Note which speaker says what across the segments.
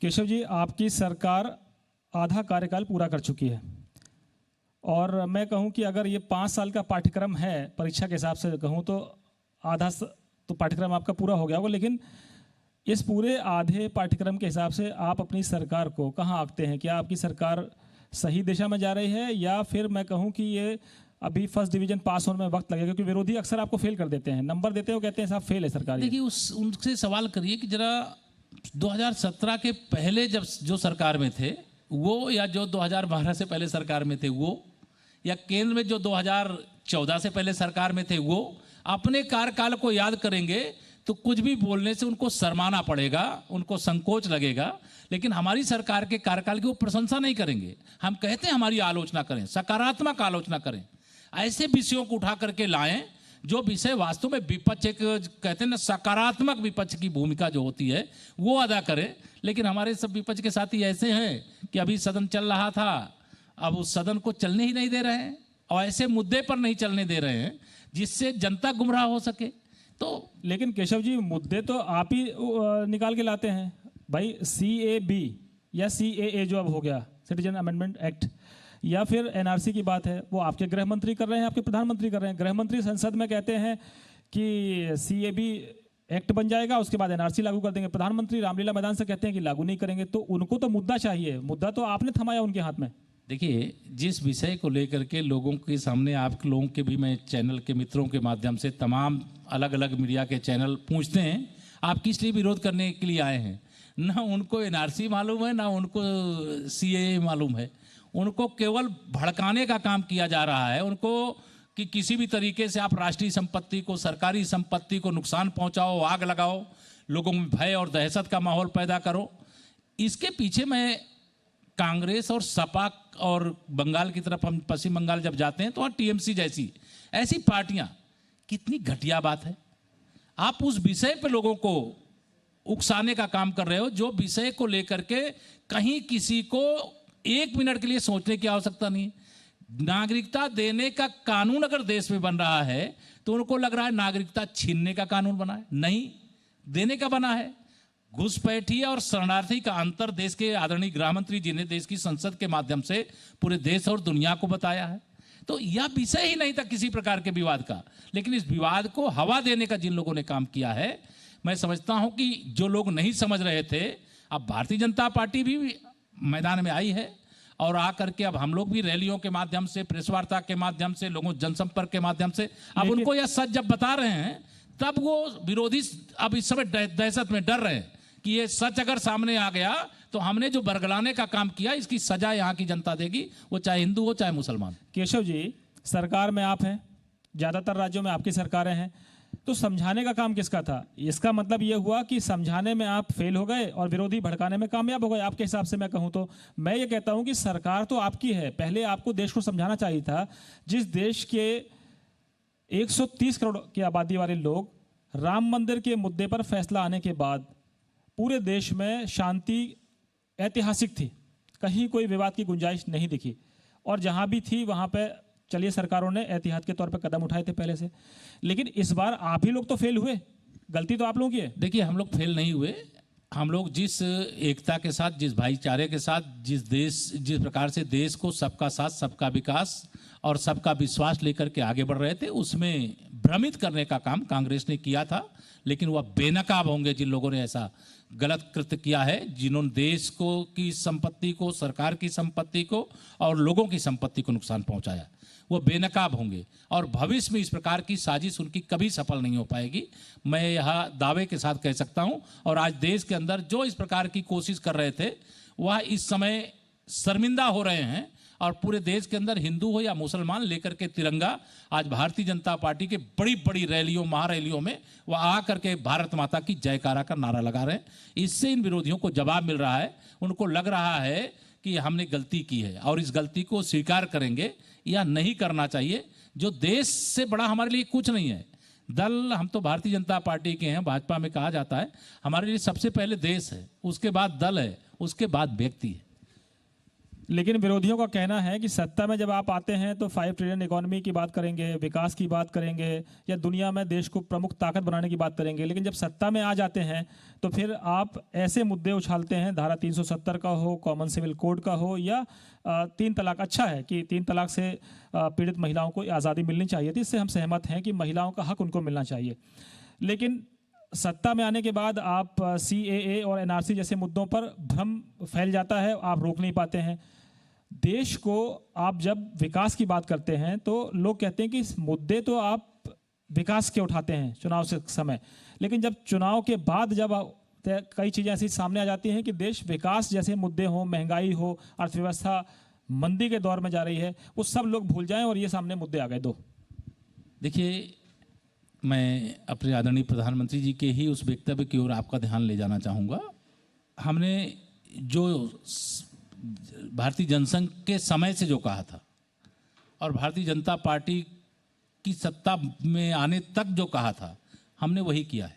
Speaker 1: केशव जी, आपकी सरकार आधा कार्यकाल पूरा कर चुकी है और मैं कहूं कि अगर ये 5 साल का पाठ्यक्रम है, परीक्षा के हिसाब से कहूं तो तो पाठ्यक्रम आपका पूरा हो गया होगा, लेकिन इस पूरे आधे पाठ्यक्रम के हिसाब से आप अपनी सरकार को कहाँ आंकते हैं? क्या आपकी सरकार सही दिशा में जा रही है या फिर मैं कहूँ कि ये अभी फर्स्ट डिवीजन पास होने में वक्त लगेगा? क्योंकि विरोधी अक्सर आपको फेल कर देते हैं, नंबर देते हैं, वो कहते हैं साहब फेल है सरकार।
Speaker 2: देखिए, उनसे सवाल करिए कि जरा 2017 के पहले जब जो सरकार में थे वो, या जो 2012 से पहले सरकार में थे वो, या केंद्र में जो 2014 से पहले सरकार में थे वो, अपने कार्यकाल को याद करेंगे तो कुछ भी बोलने से उनको शर्माना पड़ेगा, उनको संकोच लगेगा। लेकिन हमारी सरकार के कार्यकाल की वो प्रशंसा नहीं करेंगे। हम कहते हैं हमारी आलोचना करें, सकारात्मक आलोचना करें, ऐसे विषयों को उठा करके लाएं जो विषय वास्तव में विपक्ष, एक कहते हैं ना सकारात्मक विपक्ष की भूमिका जो होती है वो अदा करें। लेकिन हमारे सब विपक्ष के साथी ऐसे हैं कि अभी सदन चल रहा था, अब उस सदन को चलने ही नहीं दे रहे हैं और ऐसे मुद्दे पर नहीं चलने दे रहे हैं जिससे जनता गुमराह हो सके। तो
Speaker 1: लेकिन केशव जी, मुद्दे तो आप ही निकाल के लाते हैं भाई। CAB या CAA जो अब हो गया, सिटीजन अमेंडमेंट एक्ट, या फिर NRC की बात है, वो आपके गृह मंत्री कर रहे हैं, आपके प्रधानमंत्री कर रहे हैं। गृह मंत्री संसद में कहते हैं कि CAB एक्ट बन जाएगा, उसके बाद NRC लागू कर देंगे। प्रधानमंत्री रामलीला मैदान से कहते हैं कि लागू नहीं करेंगे। तो उनको तो मुद्दा चाहिए, मुद्दा तो आपने थमाया उनके हाथ में।
Speaker 2: देखिए, जिस विषय को लेकर के लोगों के सामने, आप लोगों के भी मैं चैनल के मित्रों के माध्यम से, तमाम अलग अलग मीडिया के चैनल पूछते हैं आप किस लिए विरोध करने के लिए आए हैं। ना उनको NRC मालूम है, ना उनको CAA मालूम है। उनको केवल भड़काने का काम किया जा रहा है। उनको कि किसी भी तरीके से आप राष्ट्रीय संपत्ति को, सरकारी संपत्ति को नुकसान पहुंचाओ, आग लगाओ, लोगों में भय और दहशत का माहौल पैदा करो। इसके पीछे मैं कांग्रेस और सपा और बंगाल की तरफ, हम पश्चिम बंगाल जब जाते हैं तो वहाँ TMC जैसी ऐसी पार्टियां, कितनी घटिया बात है। आप उस विषय पे लोगों को उकसाने का काम कर रहे हो जो विषय को लेकर के कहीं किसी को 1 मिनट के लिए सोचने की आवश्यकता नहीं है। नागरिकता देने का कानून अगर देश में बन रहा है तो उनको लग रहा है नागरिकता छीनने का कानून बना है, नहीं, देने का बना है। घुसपैठी और शरणार्थी का अंतर देश के आदरणीय गृह मंत्री जी ने देश की संसद के माध्यम से पूरे देश और दुनिया को बताया है। तो यह विषय ही नहीं था किसी प्रकार के विवाद का, लेकिन इस विवाद को हवा देने का जिन लोगों ने काम किया है, मैं समझता हूं कि जो लोग नहीं समझ रहे थे, अब भारतीय जनता पार्टी भी मैदान में आई है और आकर के अब हम लोग भी रैलियों के माध्यम से, प्रेस वार्ता के माध्यम से, लोगों जनसंपर्क के माध्यम से अब उनको यह सच जब बता रहे हैं, तब वो विरोधी अब इस समय दहशत में डर रहे हैं कि ये सच अगर सामने आ गया तो हमने जो बरगलाने का काम किया इसकी सजा यहाँ की जनता देगी, वो चाहे हिंदू हो चाहे मुसलमान।
Speaker 1: केशव जी, सरकार में आप हैं, ज्यादातर राज्यों में आपकी सरकारें हैं, तो समझाने का काम किसका था? इसका मतलब यह हुआ कि समझाने में आप फेल हो गए और विरोधी भड़काने में कामयाब हो गए। आपके हिसाब से मैं कहूं तो मैं ये कहता हूं कि सरकार तो आपकी है, पहले आपको देश को समझाना चाहिए था। जिस देश के 130 करोड़ की आबादी वाले लोग, राम मंदिर के मुद्दे पर फैसला आने के बाद पूरे देश में शांति ऐतिहासिक थी, कहीं कोई विवाद की गुंजाइश नहीं दिखी, और जहां भी थी वहां पे चलिए सरकारों ने एहतियात के तौर पे कदम उठाए थे पहले से। लेकिन इस बार आप ही लोग तो फेल हुए, गलती तो आप लोगों की है।
Speaker 2: देखिए, हम लोग फेल नहीं हुए। हम लोग जिस एकता के साथ, जिस भाईचारे के साथ, जिस प्रकार से देश को सबका साथ, सबका विकास और सबका विश्वास लेकर के आगे बढ़ रहे थे, उसमें भ्रमित करने का काम कांग्रेस ने किया था। लेकिन वह बेनकाब होंगे जिन लोगों ने ऐसा गलत कृत्य किया है, जिन्होंने देश को की संपत्ति को, सरकार की संपत्ति को और लोगों की संपत्ति को नुकसान पहुंचाया, वो बेनकाब होंगे और भविष्य में इस प्रकार की साजिश उनकी कभी सफल नहीं हो पाएगी। मैं यह दावे के साथ कह सकता हूं। और आज देश के अंदर जो इस प्रकार की कोशिश कर रहे थे वह इस समय शर्मिंदा हो रहे हैं और पूरे देश के अंदर हिंदू हो या मुसलमान लेकर के तिरंगा आज भारतीय जनता पार्टी के बड़ी बड़ी रैलियों, महारैलियों में वह आकर के भारत माता की जयकारा का नारा लगा रहे हैं। इससे इन विरोधियों को जवाब मिल रहा है। उनको लग रहा है कि हमने गलती की है और इस गलती को स्वीकार करेंगे या नहीं करना चाहिए। जो देश से बड़ा हमारे लिए कुछ नहीं है। दल, हम तो भारतीय जनता पार्टी के हैं, भाजपा में कहा जाता है हमारे लिए सबसे पहले देश है, उसके बाद दल है, उसके बाद व्यक्ति है।
Speaker 1: लेकिन विरोधियों का कहना है कि सत्ता में जब आप आते हैं तो 5 ट्रिलियन इकोनॉमी की बात करेंगे, विकास की बात करेंगे, या दुनिया में देश को प्रमुख ताकत बनाने की बात करेंगे, लेकिन जब सत्ता में आ जाते हैं तो फिर आप ऐसे मुद्दे उछालते हैं, धारा 370 का हो, कॉमन सिविल कोड का हो, या 3 तलाक। अच्छा है कि 3 तलाक से पीड़ित महिलाओं को आज़ादी मिलनी चाहिए थी, इससे हम सहमत हैं कि महिलाओं का हक उनको मिलना चाहिए। लेकिन सत्ता में आने के बाद आप CAA और NRC जैसे मुद्दों पर भ्रम फैल जाता है, आप रोक नहीं पाते हैं देश को। आप जब विकास की बात करते हैं तो लोग कहते हैं कि इस मुद्दे तो आप विकास के उठाते हैं चुनाव से समय, लेकिन जब चुनाव के बाद जब कई चीज़ें ऐसी सामने आ जाती हैं कि देश विकास जैसे मुद्दे हो, महंगाई हो, अर्थव्यवस्था मंदी के दौर में जा रही है, वो सब लोग भूल जाएं और ये सामने मुद्दे आ गए दो।
Speaker 2: देखिए, मैं अपने आदरणीय प्रधानमंत्री जी के ही उस वक्तव्य की ओर आपका ध्यान ले जाना चाहूँगा। हमने जो भारतीय जनसंघ के समय से जो कहा था और भारतीय जनता पार्टी की सत्ता में आने तक जो कहा था, हमने वही किया है।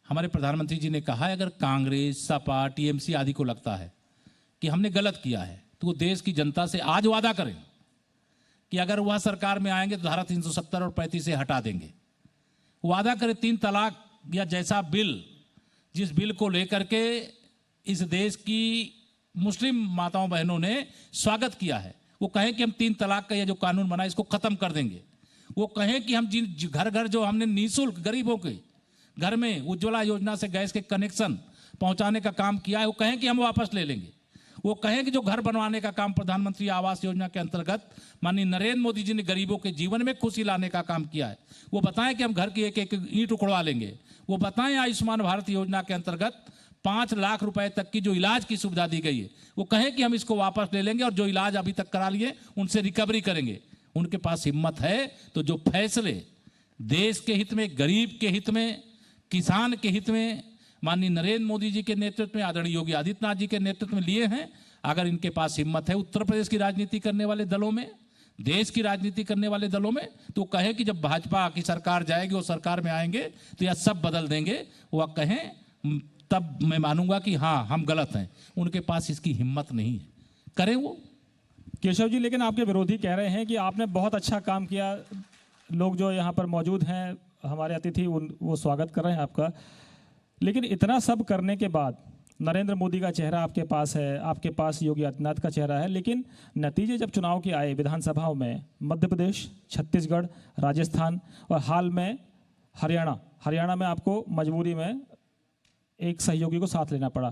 Speaker 2: हमारे प्रधानमंत्री जी ने कहा है, अगर कांग्रेस, सपा, TMC आदि को लगता है कि हमने गलत किया है तो वो देश की जनता से आज वादा करें कि अगर वह सरकार में आएंगे तो धारा 370 और 35 से हटा देंगे। वादा करें 3 तलाक या जैसा बिल, जिस बिल को लेकर के इस देश की मुस्लिम माताओं बहनों ने स्वागत किया है, वो कहें कि हम 3 तलाक का ये जो कानून बना इसको खत्म कर देंगे। वो कहें कि हम जिन घर घर जो हमने निःशुल्क गरीबों के घर में उज्ज्वला योजना से गैस के कनेक्शन पहुंचाने का काम किया है, वो कहें कि हम वापस ले लेंगे। वो कहें कि जो घर बनवाने का काम प्रधानमंत्री आवास योजना के अंतर्गत माननीय नरेंद्र मोदी जी ने गरीबों के जीवन में खुशी लाने का काम किया है, वो बताएं कि हम घर की एक एक ईंट उखड़वा लेंगे। वो बताएं आयुष्मान भारत योजना के अंतर्गत 5 लाख रुपए तक की जो इलाज की सुविधा दी गई है, वो कहें कि हम इसको वापस ले लेंगे और जो इलाज अभी तक करा लिए उनसे रिकवरी करेंगे। उनके पास हिम्मत है तो जो फैसले देश के हित में, गरीब के हित में, किसान के हित में माननीय नरेंद्र मोदी जी के नेतृत्व में, आदरणीय योगी आदित्यनाथ जी के नेतृत्व में लिए हैं, अगर इनके पास हिम्मत है उत्तर प्रदेश की राजनीति करने वाले दलों में, देश की राजनीति करने वाले दलों में, तो कहें कि जब भाजपा की सरकार जाएगी, वो सरकार में आएंगे तो यह सब बदल देंगे, वह कहें, तब मैं मानूंगा कि हाँ हम गलत हैं। उनके पास इसकी हिम्मत नहीं है, करें वो।
Speaker 1: केशव जी, लेकिन आपके विरोधी कह रहे हैं कि आपने बहुत अच्छा काम किया, लोग जो यहाँ पर मौजूद हैं हमारे अतिथि वो स्वागत कर रहे हैं आपका, लेकिन इतना सब करने के बाद नरेंद्र मोदी का चेहरा आपके पास है, आपके पास योगी आदित्यनाथ का चेहरा है, लेकिन नतीजे जब चुनाव के आए विधानसभाओं में, मध्य प्रदेश, छत्तीसगढ़, राजस्थान और हाल में हरियाणा में आपको मजबूरी में एक सहयोगी को साथ लेना पड़ा।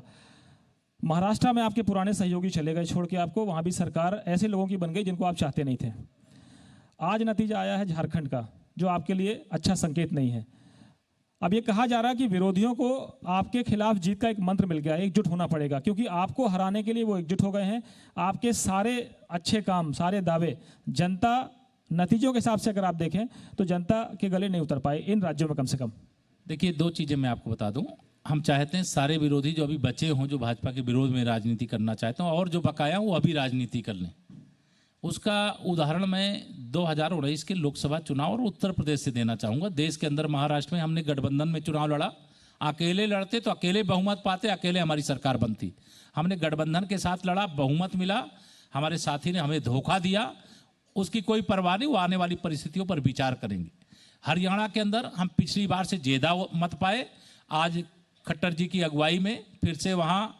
Speaker 1: महाराष्ट्र में आपके पुराने सहयोगी चले गए छोड़ के आपको, वहाँ भी सरकार ऐसे लोगों की बन गई जिनको आप चाहते नहीं थे। आज नतीजा आया है झारखंड का, जो आपके लिए अच्छा संकेत नहीं है। अब ये कहा जा रहा है कि विरोधियों को आपके खिलाफ जीत का एक मंत्र मिल गया है, एकजुट होना पड़ेगा, क्योंकि आपको हराने के लिए वो एकजुट हो गए हैं। आपके सारे अच्छे काम, सारे दावे जनता, नतीजों के हिसाब से अगर आप देखें तो जनता के गले नहीं उतर पाए इन राज्यों में कम से कम।
Speaker 2: देखिए, 2 चीज़ें मैं आपको बता दूं। हम चाहते हैं सारे विरोधी जो अभी बचे हों, जो भाजपा के विरोध में राजनीति करना चाहते हैं, और जो बकाया वो अभी राजनीति कर लें। उसका उदाहरण मैं 2019 के लोकसभा चुनाव और उत्तर प्रदेश से देना चाहूँगा। देश के अंदर महाराष्ट्र में हमने गठबंधन में चुनाव लड़ा, अकेले लड़ते तो अकेले बहुमत पाते, अकेले हमारी सरकार बनती। हमने गठबंधन के साथ लड़ा, बहुमत मिला, हमारे साथी ने हमें धोखा दिया, उसकी कोई परवाह नहीं, वो आने वाली परिस्थितियों पर विचार करेंगे। हरियाणा के अंदर हम पिछली बार से ज़्यादा मत पाए, आज खट्टर जी की अगुवाई में फिर से वहाँ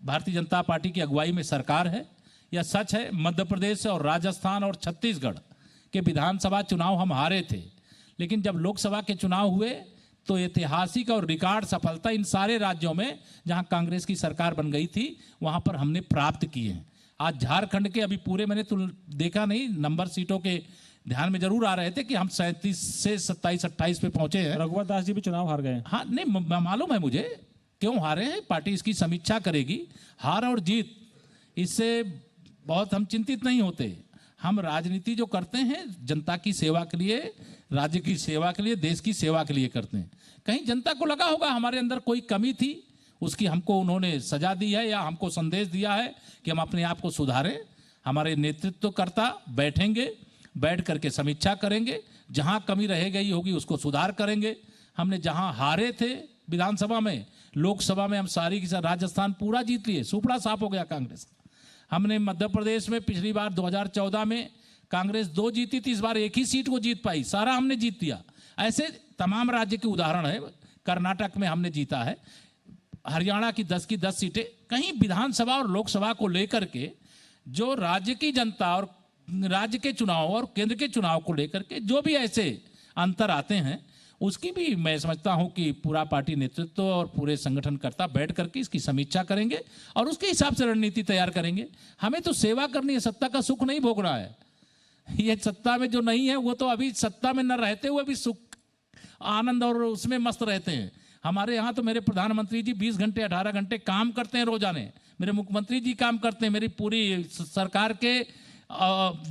Speaker 2: भारतीय जनता पार्टी की अगुवाई में सरकार है। यह सच है, मध्य प्रदेश और राजस्थान और छत्तीसगढ़ के विधानसभा चुनाव हम हारे थे, लेकिन जब लोकसभा के चुनाव हुए तो ऐतिहासिक और रिकॉर्ड सफलता इन सारे राज्यों में जहां कांग्रेस की सरकार बन गई थी वहां पर हमने प्राप्त किए हैं। आज झारखंड के अभी पूरे मैंने तो देखा नहीं, नंबर सीटों के ध्यान में जरूर आ रहे थे कि हम 37 से 27-28 पे पहुंचे हैं।
Speaker 1: रघुवर दास जी भी चुनाव हार गए।
Speaker 2: हाँ, नहीं मालूम है मुझे क्यों हारे हैं, पार्टी इसकी समीक्षा करेगी। हार और जीत इससे बहुत हम चिंतित नहीं होते। हम राजनीति जो करते हैं जनता की सेवा के लिए, राज्य की सेवा के लिए, देश की सेवा के लिए करते हैं। कहीं जनता को लगा होगा हमारे अंदर कोई कमी थी, उसकी हमको उन्होंने सजा दी है या हमको संदेश दिया है कि हम अपने आप को सुधारें। हमारे नेतृत्वकर्ता बैठेंगे, बैठ करके समीक्षा करेंगे, जहां कमी रह गई होगी उसको सुधार करेंगे। हमने जहां हारे थे विधानसभा में, लोकसभा में हम सारी की सारी, राजस्थान पूरा जीत लिए, सुपड़ा साफ हो गया कांग्रेस। हमने मध्य प्रदेश में पिछली बार 2014 में कांग्रेस 2 जीती थी, इस बार 1 ही सीट को जीत पाई, सारा हमने जीत दिया। ऐसे तमाम राज्य के उदाहरण है। कर्नाटक में हमने जीता है, हरियाणा की 10 सीटें। कहीं विधानसभा और लोकसभा को लेकर के जो राज्य की जनता और राज्य के चुनाव और केंद्र के चुनाव को लेकर के जो भी ऐसे अंतर आते हैं, उसकी भी मैं समझता हूं कि पूरा पार्टी नेतृत्व और पूरे संगठनकर्ता बैठ करके इसकी समीक्षा करेंगे और उसके हिसाब से रणनीति तैयार करेंगे। हमें तो सेवा करनी है, सत्ता का सुख नहीं भोगना है। ये सत्ता में जो नहीं है वो तो अभी सत्ता में न रहते हुए भी सुख आनंद और उसमें मस्त रहते हैं। हमारे यहाँ तो मेरे प्रधानमंत्री जी 20 घंटे 18 घंटे काम करते हैं रोजाने, मेरे मुख्यमंत्री जी काम करते हैं, मेरी पूरी सरकार के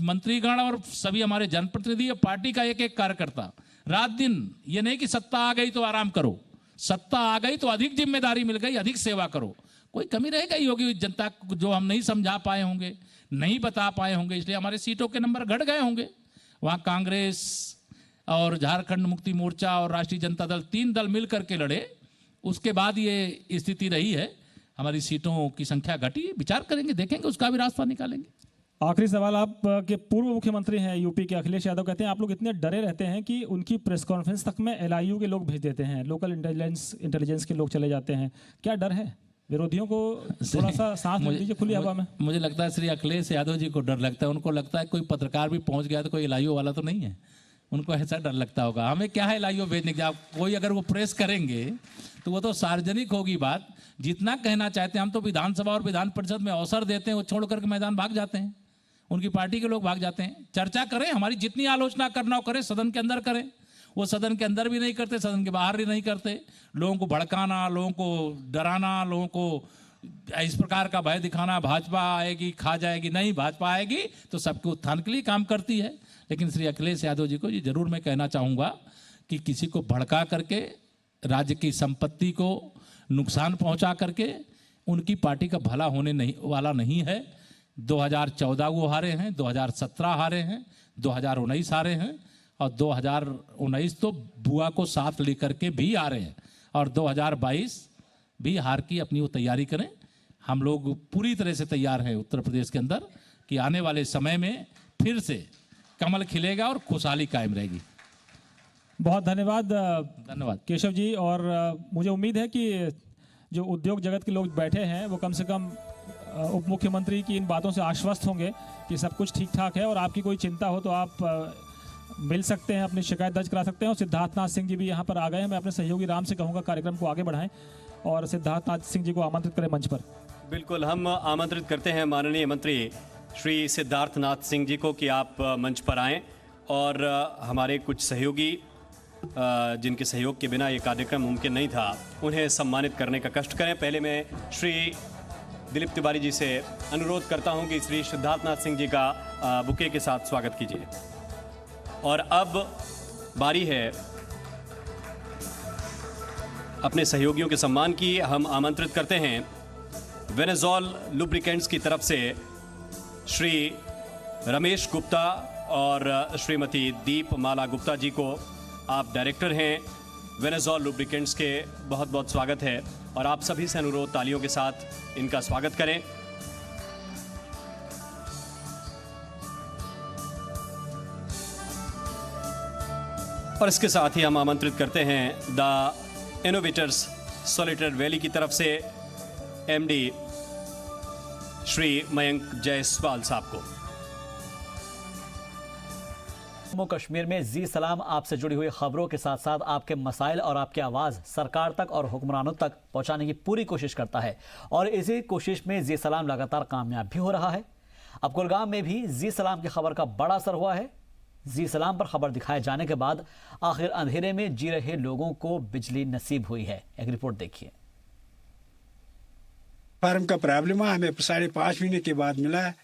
Speaker 2: मंत्रीगण और सभी हमारे जनप्रतिनिधि और पार्टी का एक कार्यकर्ता रात दिन। ये नहीं कि सत्ता आ गई तो आराम करो, सत्ता आ गई तो अधिक जिम्मेदारी मिल गई, अधिक सेवा करो। कोई कमी रहेगा ही होगी जनता को जो हम नहीं समझा पाए होंगे, नहीं बता पाए होंगे, इसलिए हमारे सीटों के नंबर घट गए होंगे। वहाँ कांग्रेस और झारखंड मुक्ति मोर्चा और राष्ट्रीय जनता दल 3 दल मिल करके लड़े, उसके बाद ये स्थिति रही है। हमारी सीटों की संख्या घटी, विचार करेंगे, देखेंगे, उसका भी रास्ता निकालेंगे।
Speaker 1: आखिरी सवाल, आप के पूर्व मुख्यमंत्री हैं यूपी के अखिलेश यादव, कहते हैं आप लोग इतने डरे रहते हैं कि उनकी प्रेस कॉन्फ्रेंस तक में LIU के लोग भेज देते हैं, लोकल इंटेलिजेंस के लोग चले जाते हैं। क्या डर है? विरोधियों को थोड़ा सा सांस ले लीजिए खुली हवा में। मुझे
Speaker 2: लगता है श्री अखिलेश यादव जी को डर लगता है। उनको लगता है कोई पत्रकार भी पहुंच गया तो कोई LIU वाला तो नहीं है, उनको ऐसा डर लगता होगा। हमें क्या है LIU भेजने की? आप कोई अगर वो प्रेस करेंगे तो वो तो सार्वजनिक होगी बात। जितना कहना चाहते हैं, हम तो विधानसभा और विधान परिषद में अवसर देते हैं, वो छोड़ करके मैदान भाग जाते हैं, उनकी पार्टी के लोग भाग जाते हैं। चर्चा करें, हमारी जितनी आलोचना करना हो करें, सदन के अंदर करें। वो सदन के अंदर भी नहीं करते, सदन के बाहर भी नहीं करते। लोगों को भड़काना, लोगों को डराना, लोगों को इस प्रकार का भय दिखाना, भाजपा आएगी खा जाएगी, नहीं, भाजपा आएगी तो सबके उत्थान के लिए काम करती है। लेकिन श्री अखिलेश यादव जी को ये जरूर मैं कहना चाहूँगा कि किसी को भड़का करके, राज्य की संपत्ति को नुकसान पहुँचा करके उनकी पार्टी का भला होने वाला नहीं है। 2014 वो हारे हैं, 2017 हारे हैं, 2019 हारे हैं और 2019 तो बुआ को साथ लेकर के भी हारे हैं और 2022 भी हार की अपनी वो तैयारी करें। हम लोग पूरी तरह से तैयार हैं उत्तर प्रदेश के अंदर कि आने वाले समय में फिर से कमल खिलेगा और खुशहाली कायम रहेगी।
Speaker 1: बहुत धन्यवाद केशव जी। और मुझे उम्मीद है कि जो उद्योग जगत के लोग बैठे हैं वो कम से कम उप मुख्यमंत्री की इन बातों से आश्वस्त होंगे कि सब कुछ ठीक ठाक है और आपकी कोई चिंता हो तो आप मिल सकते हैं, अपनी शिकायत दर्ज करा सकते हैं। और सिद्धार्थनाथ सिंह जी भी यहाँ पर आ गए हैं। मैं अपने सहयोगी राम से कहूँगा कार्यक्रम को आगे बढ़ाएं और सिद्धार्थनाथ सिंह जी को आमंत्रित करें मंच पर।
Speaker 3: बिल्कुल, हम आमंत्रित करते हैं माननीय मंत्री श्री सिद्धार्थनाथ सिंह जी को कि आप मंच पर आएँ और हमारे कुछ सहयोगी जिनके सहयोग के बिना ये कार्यक्रम मुमकिन नहीं था, उन्हें सम्मानित करने का कष्ट करें। पहले मैं श्री दिलीप तिवारी जी से अनुरोध करता हूं कि श्री सिद्धार्थनाथ सिंह जी का बुके के साथ स्वागत कीजिए। और अब बारी है अपने सहयोगियों के सम्मान की। हम आमंत्रित करते हैं वेनेजोल लुब्रिकेंट्स की तरफ से श्री रमेश गुप्ता और श्रीमती दीपमाला गुप्ता जी को। आप डायरेक्टर हैं वेनेजोल लुब्रिकेंट्स के, बहुत बहुत स्वागत है और आप सभी से अनुरोध तालियों के साथ इनका स्वागत करें। और इसके साथ ही हम आमंत्रित करते हैं द इनोवेटर्स सॉलिटर वैली की तरफ से MD श्री मयंक जायसवाल साहब को।
Speaker 4: जम्मू कश्मीर में जी सलाम आपसे जुड़ी हुई खबरों के साथ साथ आपके मसाइल और आपकी आवाज़ सरकार तक और हुक्मरानों तक पहुंचाने की पूरी कोशिश करता है और इसी कोशिश में जी सलाम लगातार कामयाब भी हो रहा है। अब कुलगाम में भी जी सलाम की खबर का बड़ा असर हुआ है। जी सलाम पर खबर दिखाए जाने के बाद आखिर अंधेरे में जी रहे लोगों को बिजली नसीब हुई है। एक रिपोर्ट देखिए।
Speaker 5: फार्म का प्रॉब्लम है, हमें 5.5 महीने के बाद मिला है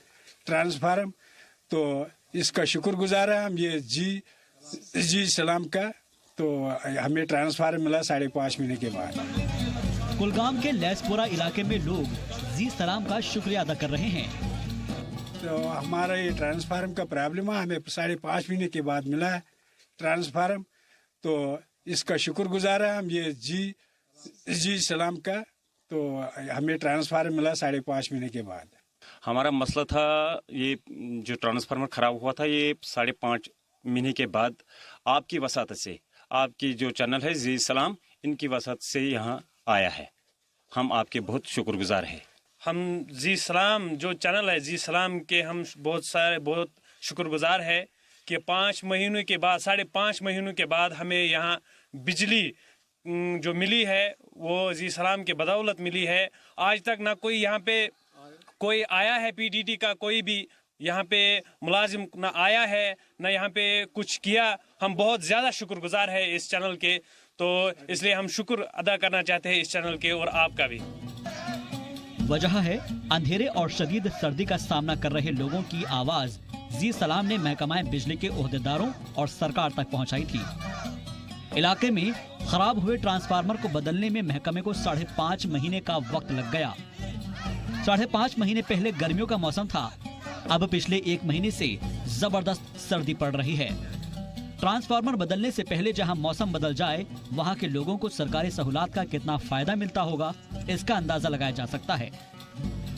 Speaker 5: ट्रांसफार्म, तो इसका शुक्रगुजार है हम ये जी सलाम का। तो हमें ट्रांसफार्म मिला 5.5 महीने के बाद।
Speaker 4: कुलगाम के लैसपुरा इलाके में लोग जी सलाम का शुक्रिया अदा कर रहे हैं।
Speaker 5: तो हमारा ये ट्रांसफार्म का प्रॉब्लम है, हमें 5.5 महीने के बाद मिला है ट्रांसफार्म, तो इसका शुक्रगुजार है हम ये जी सलाम का। तो हमें ट्रांसफार्म मिला 5.5 महीने के बाद।
Speaker 6: हमारा मसला था ये जो ट्रांसफार्मर ख़राब हुआ था, ये 5.5 महीने के बाद आपकी वसात से, आपकी जो चैनल है जी सलाम, इनकी वसात से यहाँ आया है। हम आपके बहुत शुक्रगुजार हैं।
Speaker 7: हम जी सलाम जो चैनल है जी सलाम के हम बहुत शुक्रगुजार है कि 5 महीनों के बाद 5.5 महीनों के बाद हमें यहाँ बिजली जो मिली है वो जी सलाम के बदौलत मिली है। आज तक ना कोई यहाँ पे कोई आया है पीडीडी का, कोई भी यहाँ पे मुलाजिम ना आया है ना यहाँ पे कुछ किया। हम बहुत ज़्यादा शुक्रगुजार है इस चैनल के, तो इसलिए हम शुक्र अदा करना चाहते हैं इस चैनल के और आपका भी।
Speaker 4: वजह है अंधेरे और शदीद सर्दी का सामना कर रहे लोगों की आवाज जी सलाम ने महकमा बिजली के ओहदेदारों और सरकार तक पहुंचाई थी। इलाके में खराब हुए ट्रांसफार्मर को बदलने में महकमे को 5.5 महीने का वक्त लग गया। 5.5 महीने पहले गर्मियों का मौसम था, अब पिछले 1 महीने से जबरदस्त सर्दी पड़ रही है। ट्रांसफार्मर बदलने से पहले जहां मौसम बदल जाए, वहां के लोगों को सरकारी सहूलत का कितना फायदा मिलता होगा, इसका अंदाजा लगाया जा सकता है।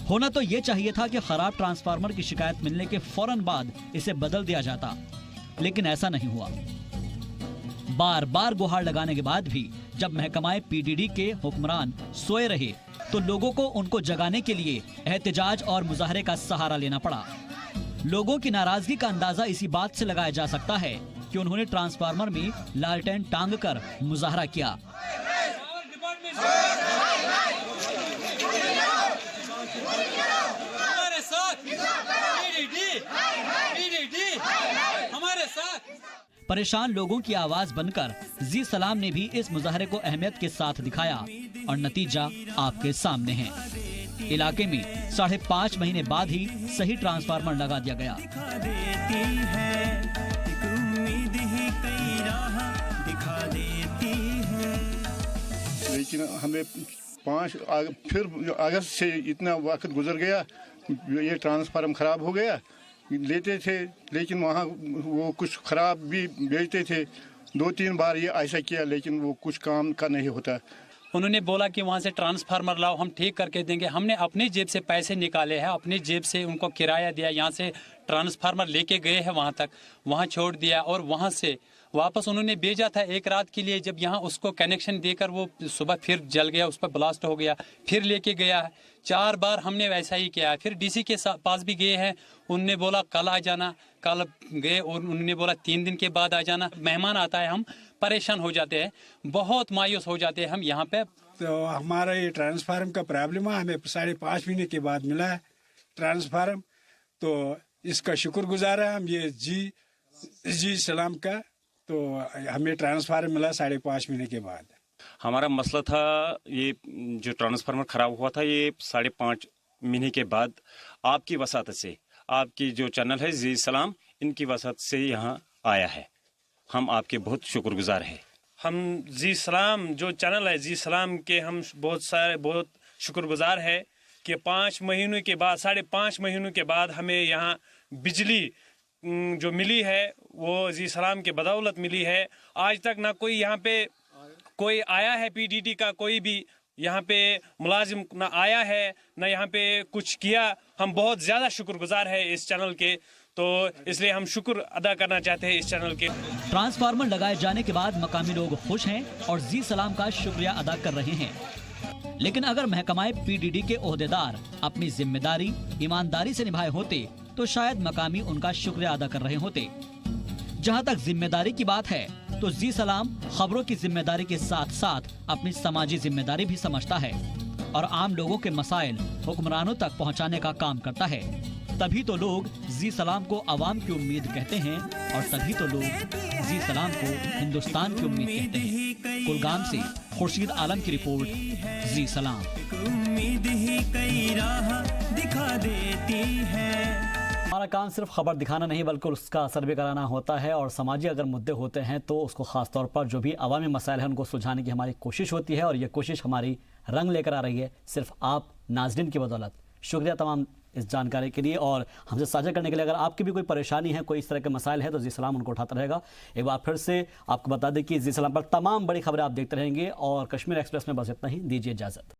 Speaker 4: होना तो ये चाहिए था कि खराब ट्रांसफार्मर की शिकायत मिलने के फौरन बाद इसे बदल दिया जाता, लेकिन ऐसा नहीं हुआ। बार बार गुहार लगाने के बाद भी जब महकमाए पीडीडी के हुक्मरान सोए रहे, तो लोगों को उनको जगाने के लिए एहतजाज और मुजाहरे का सहारा लेना पड़ा। लोगों की नाराजगी का अंदाजा इसी बात से लगाया जा सकता है कि उन्होंने ट्रांसफार्मर में लालटेन टांग कर मुजाहरा किया। परेशान लोगों की आवाज बनकर जी सलाम ने भी इस मुजाहरे को अहमियत के साथ दिखाया और नतीजा आपके सामने है। इलाके में 5.5 महीने बाद ही सही ट्रांसफार्मर लगा दिया गया।
Speaker 8: लेकिन हमें फिर अगस्त से इतना वक्त गुजर गया, ये ट्रांसफार्मर खराब हो गया। लेते थे लेकिन वहाँ वो कुछ खराब भी बेचते थे। 2-3 बार ये ऐसा किया, लेकिन वो कुछ काम का नहीं होता।
Speaker 9: उन्होंने बोला कि वहाँ से ट्रांसफार्मर लाओ, हम ठीक करके देंगे। हमने अपनी जेब से पैसे निकाले हैं, अपनी जेब से उनको किराया दिया, यहाँ से ट्रांसफार्मर लेके गए हैं वहाँ तक, वहाँ छोड़ दिया और वहाँ से वापस उन्होंने भेजा था 1 रात के लिए। जब यहाँ उसको कनेक्शन देकर वो सुबह फिर जल गया, उस पर ब्लास्ट हो गया, फिर लेके गया है। 4 बार हमने वैसा ही किया है। फिर डीसी के पास भी गए हैं, उनने बोला कल आ जाना, कल गए और उन्होंने बोला 3 दिन के बाद आ जाना। मेहमान आता है, हम परेशान हो जाते हैं, बहुत मायूस हो जाते हैं हम यहाँ पे।
Speaker 5: तो हमारा ये ट्रांसफार्मर का प्रॉब्लम है, हमें 5.5 महीने के बाद मिला है ट्रांसफार्मर, तो इसका शुक्रगुजार है हम ये जी सलाम का। तो हमें ट्रांसफार्मर मिला 5.5 महीने के बाद।
Speaker 6: हमारा मसला था ये जो ट्रांसफार्मर ख़राब हुआ था, ये 5.5 महीने के बाद आपकी वसात से, आपकी जो चैनल है जी सलाम, इनकी वसात से यहाँ आया है। हम आपके बहुत शुक्रगुजार हैं।
Speaker 7: हम जी सलाम जो चैनल है जी सलाम के हम बहुत शुक्रगुजार है कि 5 महीनों के बाद 5.5 महीनों के बाद हमें यहाँ बिजली जो मिली है वो जी सलाम के बदौलत मिली है। आज तक ना कोई यहाँ पे कोई आया है पीडीडी का, कोई भी यहाँ पे मुलाजिम ना आया है ना यहाँ पे कुछ किया। हम बहुत ज़्यादा शुक्रगुजार है इस चैनल के, तो इसलिए हम शुक्र अदा करना चाहते हैं इस चैनल के।
Speaker 4: ट्रांसफार्मर लगाए जाने के बाद मकामी लोग खुश हैं और जी सलाम का शुक्रिया अदा कर रहे हैं। लेकिन अगर महकमाए पीडीडी के ओहदेदार अपनी जिम्मेदारी ईमानदारी से निभाए होते, तो शायद मकामी उनका शुक्रिया अदा कर रहे होते। जहां तक जिम्मेदारी की बात है, तो जी सलाम खबरों की जिम्मेदारी के साथ साथ अपनी समाजी जिम्मेदारी भी समझता है और आम लोगों के मसाइल हुक्मरानों तक पहुंचाने का काम करता है। तभी तो लोग जी सलाम को अवाम की उम्मीद कहते हैं और तभी तो लोग जी सलाम को हिंदुस्तान की उम्मीद कहते हैं। कुलगाम से खुर्शीद आलम की रिपोर्ट, जी सलाम।
Speaker 10: उम्मीद ही कई राह दिखा देती है।
Speaker 4: हमारा काम सिर्फ खबर दिखाना नहीं बल्कि उसका असर भी कराना होता है और समाजी अगर मुद्दे होते हैं तो उसको खास तौर पर जो भी अवामी मसाइल हैं उनको सुलझाने की हमारी कोशिश होती है और ये कोशिश हमारी रंग लेकर आ रही है सिर्फ आप नाज़रीन की बदौलत। शुक्रिया तमाम इस जानकारी के लिए और हमसे साझा करने के लिए। अगर आपकी भी कोई परेशानी है, कोई इस तरह के मसाइल है तो जी सलाम उनको उठाता रहेगा। एक बार फिर से आपको बता दें कि जी सलाम पर तमाम बड़ी खबरें आप देखते रहेंगे और कश्मीर एक्सप्रेस में बस इतना ही। दीजिए इजाज़त।